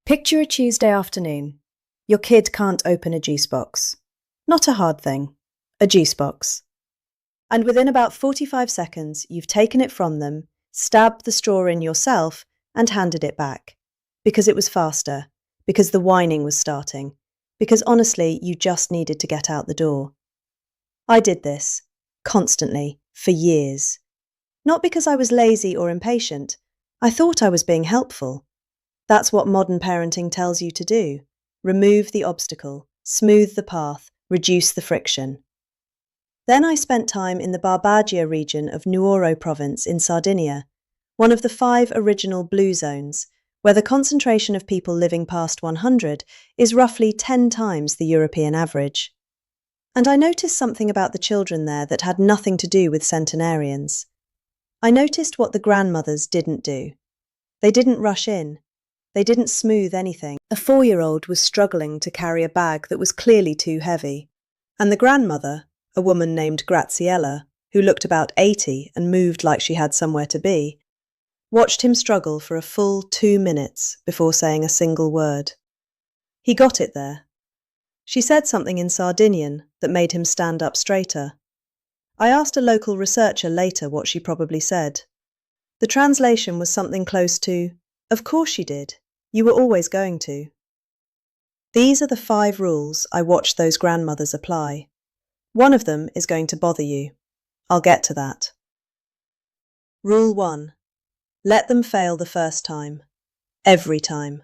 Picture a Tuesday afternoon. Your kid can't open a juice box. Not a hard thing. A juice box. And within about 45 seconds, you've taken it from them, stabbed the straw in yourself, and handed it back. Because it was faster. Because the whining was starting. Because honestly, you just needed to get out the door. I did this. Constantly. For years. Not because I was lazy or impatient. I thought I was being helpful. That's what modern parenting tells you to do. Remove the obstacle, smooth the path, reduce the friction. Then I spent time in the Barbagia region of Nuoro province in Sardinia, one of the 5 original blue zones, where the concentration of people living past 100 is roughly 10 times the European average. And I noticed something about the children there that had nothing to do with centenarians. I noticed what the grandmothers didn't do. They didn't rush in. They didn't smooth anything. A 4-year-old was struggling to carry a bag that was clearly too heavy, and the grandmother, a woman named Graziella, who looked about 80 and moved like she had somewhere to be, watched him struggle for a full 2 minutes before saying a single word. He got it there. She said something in Sardinian that made him stand up straighter. I asked a local researcher later what she probably said. The translation was something close to, "Of course you did. You were always going to." These are the 5 rules I watched those grandmothers apply. One of them is going to bother you. I'll get to that. Rule 1. Let them fail the first time. Every time.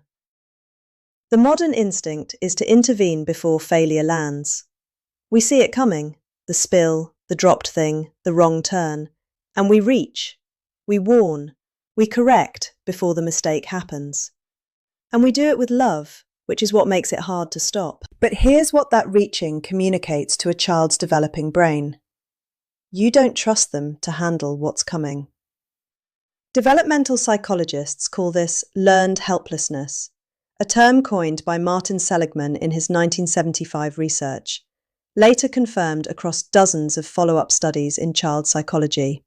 The modern instinct is to intervene before failure lands. We see it coming, the spill, the dropped thing, the wrong turn, and we reach, we warn, we correct before the mistake happens. And we do it with love, which is what makes it hard to stop. But here's what that reaching communicates to a child's developing brain. You don't trust them to handle what's coming. Developmental psychologists call this learned helplessness, a term coined by Martin Seligman in his 1975 research, later confirmed across dozens of follow-up studies in child psychology.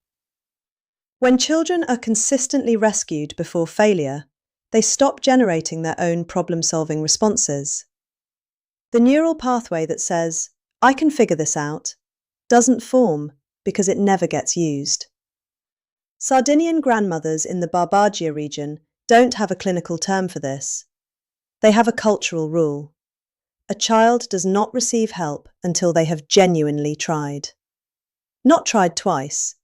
When children are consistently rescued before failure, they stop generating their own problem-solving responses. The neural pathway that says, "I can figure this out," doesn't form because it never gets used. Sardinian grandmothers in the Barbagia region don't have a clinical term for this. They have a cultural rule. A child does not receive help until they have genuinely tried. Not tried twice.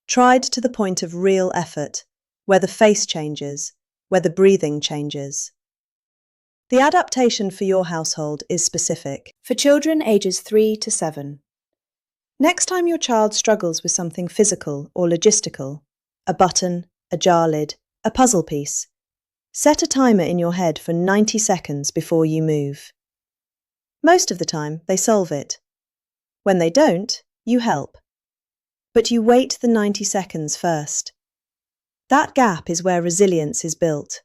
Tried to the point of real effort, where the face changes, where the breathing changes. The adaptation for your household is specific. For children ages 3 to 7. Next time your child struggles with something physical or logistical, a button, a jar lid, a puzzle piece, set a timer in your head for 90 seconds before you move. Most of the time, they solve it. When they don't, you help. But you wait the 90 seconds first. That gap is where resilience is built.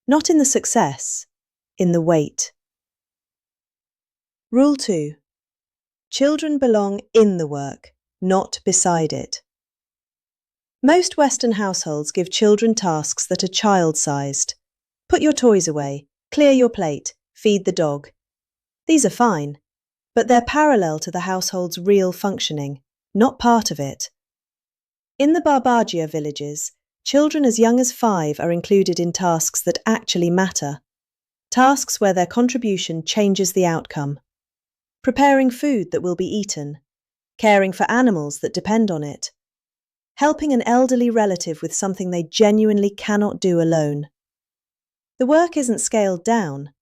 Not in the success, in the wait. Rule 2. Children belong in the work, not beside it. Most Western households give children tasks that are child-sized. Put your toys away, clear your plate, feed the dog. These are fine, but they're parallel to the household's real functioning, not part of it. In the Barbagia villages, children as young as 5 are included in tasks that actually matter. Tasks where their contribution changes the outcome. Preparing food that will be eaten. Caring for animals that depend on it. Helping an elderly relative with something they genuinely cannot do alone. The work isn't scaled down.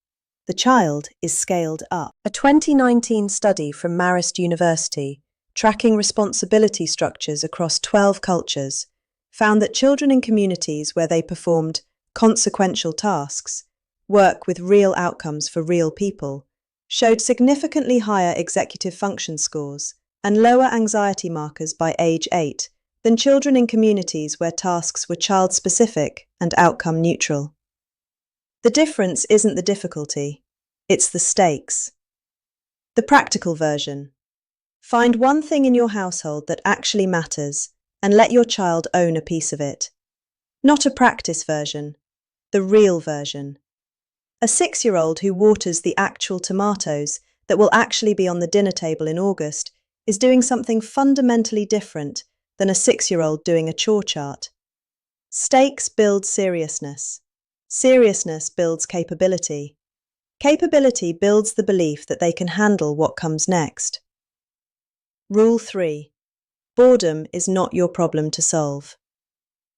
The child is scaled up. A 2019 study from Marist University, tracking responsibility structures across 12 cultures, found that children in communities where they performed consequential tasks, work with real outcomes for real people, showed significantly higher executive function scores and lower anxiety markers by age 8 than children in communities where tasks were child-specific and outcome-neutral. The difference isn't the difficulty, it's the stakes. The practical version. Find one thing in your household that actually matters and let your child own a piece of it. Not a practice version, the real version. A 6-year-old who waters the actual tomatoes that will actually be on the dinner table in August is doing something fundamentally different than a 6-year-old doing a chore chart. Stakes build seriousness. Seriousness builds capability. Capability builds the belief that they can handle what comes next. Rule 3. Boredom is not your problem to solve.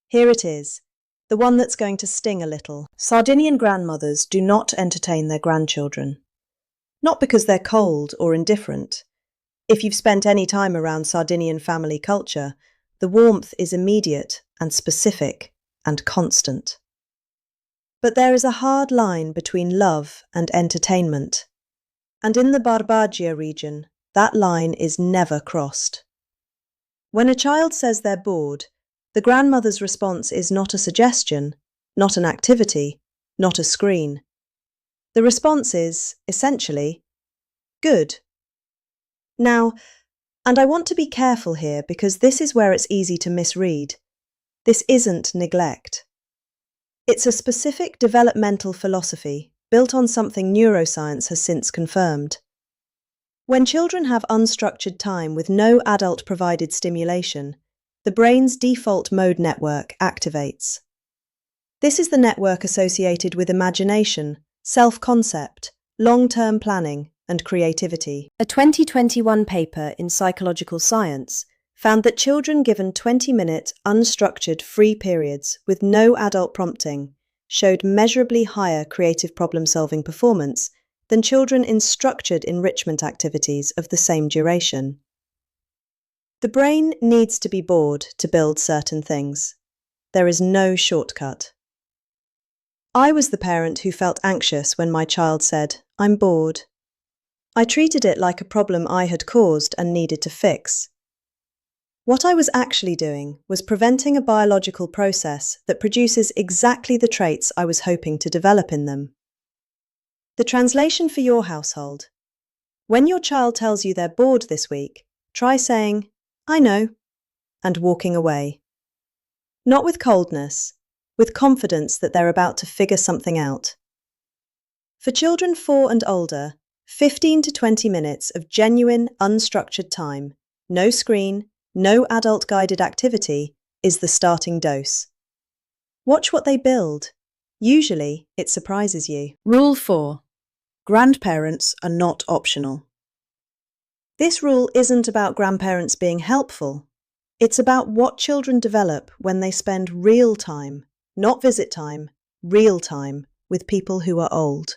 Here it is, the one that's going to sting a little. Sardinian grandmothers do not entertain their grandchildren. Not because they're cold or indifferent. If you've spent any time around Sardinian family culture, the warmth is immediate and specific and constant. But there is a hard line between love and entertainment. And in the Barbagia region, that line is never crossed. When a child says they're bored, the grandmother's response is not a suggestion, not an activity, not a screen. The response is, essentially, good. Now, and I want to be careful here because this is where it's easy to misread. This isn't neglect. It's a specific developmental philosophy built on something neuroscience has since confirmed. When children have unstructured time with no adult-provided stimulation, the brain's default mode network activates. This is the network associated with imagination, self-concept, long-term planning, and creativity. A 2021 paper in Psychological Science found that children given 20-minute, unstructured, free periods with no adult prompting showed measurably higher creative problem-solving performance than children in structured enrichment activities of the same duration. The brain needs to be bored to build certain things. There is no shortcut. I was the parent who felt anxious when my child said, "I'm bored." I treated it like a problem I had caused and needed to fix. What I was actually doing was preventing a biological process that produces exactly the traits I was hoping to develop in them. The translation for your household. When your child tells you they're bored this week, try saying, "I know," and walking away. Not with coldness, with confidence that they're about to figure something out. For children 4 and older, 15 to 20 minutes of genuine, unstructured time, no screen, no adult-guided activity, is the starting dose. Watch what they build. Usually, it surprises you. Rule 4. Grandparents are not optional. This rule isn't about grandparents being helpful. It's about what children develop when they spend real time, not visit time, real time, with people who are old.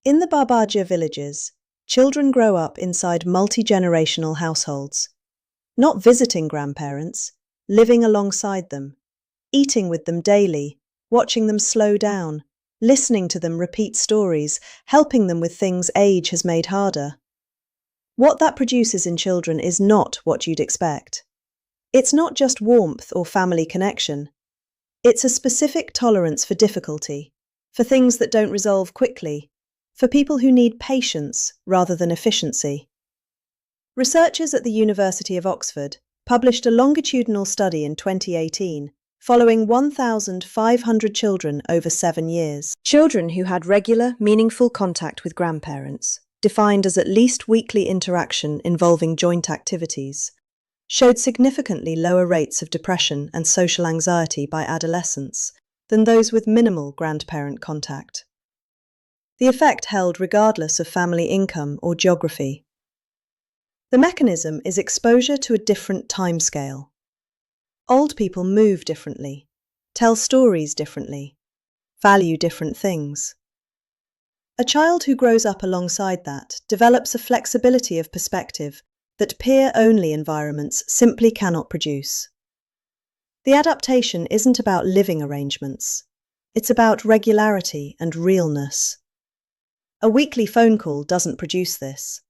In the Barbagia villages, children grow up inside multi-generational households, not visiting grandparents, living alongside them, eating with them daily, watching them slow down, listening to them repeat stories, helping them with things age has made harder. What that produces in children is not what you'd expect. It's not just warmth or family connection. It's a specific tolerance for difficulty, for things that don't resolve quickly, for people who need patience rather than efficiency. Researchers at the University of Oxford published a longitudinal study in 2018 following 1,500 children over 7 years. Children who had regular, meaningful contact with grandparents, defined as at least weekly interaction involving joint activities, showed significantly lower rates of depression and social anxiety by adolescents than those with minimal grandparent contact. The effect held regardless of family income or geography. The mechanism is exposure to a different timescale. Old people move differently, tell stories differently, value different things. A child who grows up alongside that develops a flexibility of perspective that peer-only environments simply cannot produce. The adaptation isn't about living arrangements. It's about regularity and realness. A weekly phone call doesn't produce this.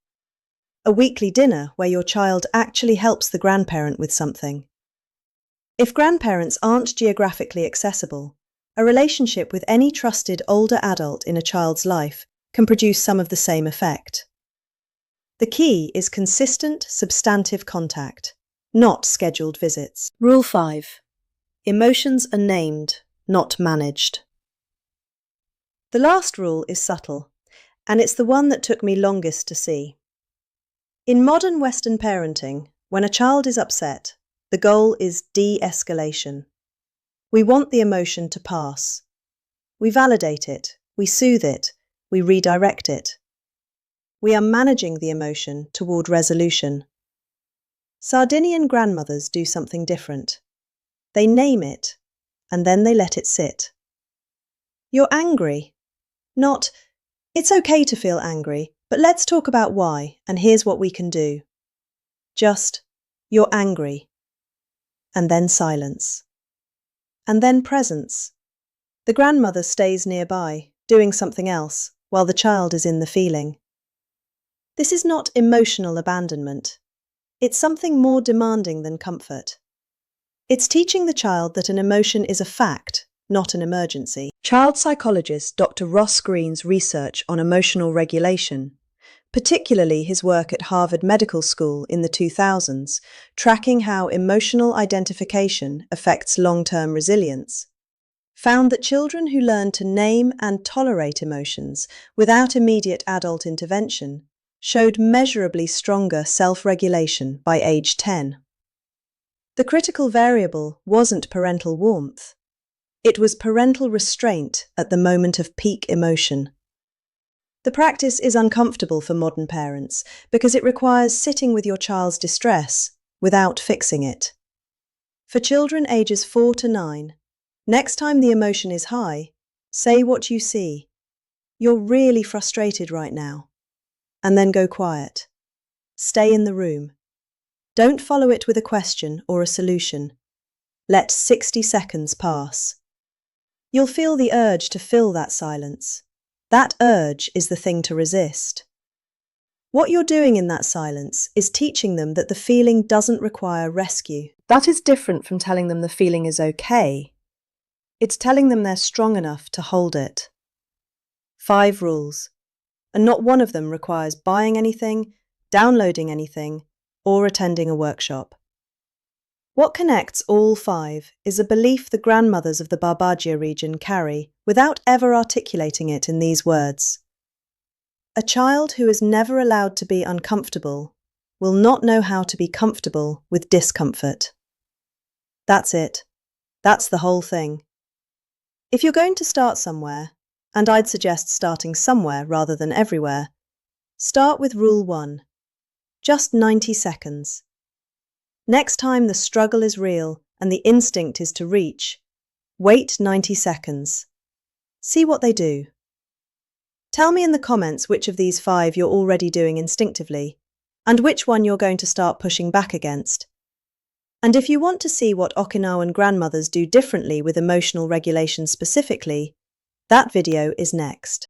A weekly dinner where your child actually helps the grandparent with something. If grandparents aren't geographically accessible, a relationship with any trusted older adult in a child's life can produce some of the same effect. The key is consistent, substantive contact, not scheduled visits. Rule 5. Emotions are named, not managed. The last rule is subtle, and it's the one that took me longest to see. In modern Western parenting, when a child is upset, the goal is de-escalation. We want the emotion to pass. We validate it, we soothe it, we redirect it. We are managing the emotion toward resolution. Sardinian grandmothers do something different. They name it, and then they let it sit. You're angry. Not, it's okay to feel angry, but let's talk about why, and here's what we can do. Just, you're angry. And then silence. And then presence. The grandmother stays nearby, doing something else, while the child is in the feeling. This is not emotional abandonment. It's something more demanding than comfort. It's teaching the child that an emotion is a fact, not an emergency. Child psychologist Dr. Ross Greene's research on emotional regulation, particularly his work at Harvard Medical School in the 2000s, tracking how emotional identification affects long-term resilience, found that children who learn to name and tolerate emotions without immediate adult intervention showed measurably stronger self-regulation by age 10. The critical variable wasn't parental warmth. It was parental restraint at the moment of peak emotion. The practice is uncomfortable for modern parents because it requires sitting with your child's distress without fixing it. For children ages 4 to 9, next time the emotion is high, say what you see. You're really frustrated right now. And then go quiet. Stay in the room. Don't follow it with a question or a solution. Let 60 seconds pass. You'll feel the urge to fill that silence. That urge is the thing to resist. What you're doing in that silence is teaching them that the feeling doesn't require rescue. That is different from telling them the feeling is okay. It's telling them they're strong enough to hold it. 5 rules. And not one of them requires buying anything, downloading anything, or attending a workshop. What connects all 5 is a belief the grandmothers of the Barbagia region carry without ever articulating it in these words. A child who is never allowed to be uncomfortable will not know how to be comfortable with discomfort. That's it. That's the whole thing. If you're going to start somewhere, and I'd suggest starting somewhere rather than everywhere, start with Rule 1. Just 90 seconds. Next time the struggle is real and the instinct is to reach, wait 90 seconds. See what they do. Tell me in the comments which of these 5 you're already doing instinctively, and which one you're going to start pushing back against. And if you want to see what Okinawan grandmothers do differently with emotional regulation specifically, that video is next.